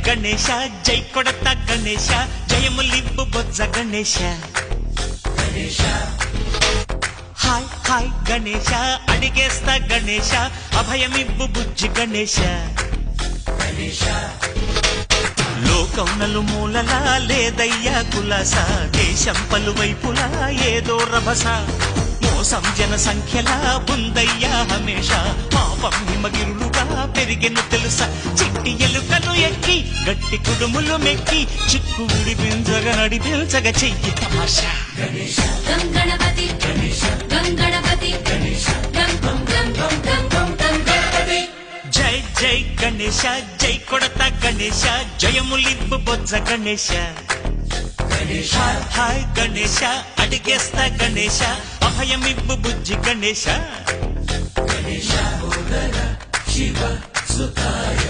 గణేశ జై కొడత గణేశ జయములివ్వు బొజ్జ Ganesha hi hi Ganesha అడిగేస్తా Ganesha అభయమివ్వు బుజ్జి గణేశ లోకం నలుమూలలా లేదయ్యా కులాస దేశం పలువైపులా ఏదో రభస మోసం జన సంఖ్యలా ఉందయ్యా హమేష పాపం హిమగిరులుగా పెరిగెను తెలుసా చిట్టి ఎలుకను ఎక్కి గట్టి కుడుములు మెక్కి చిక్కు విడిపించగా నడిపించగా చెయ్యి తమాషా గణపతి గణపతి జై జై గణేశ జై కొడత గణేశ జయములివ్వు బొజ్జ గణేశ హాయ్ గణేశ అడిగేస్తా గణేశ అభయమివ్వు బుజ్జి గణేశ శివ సుతాయ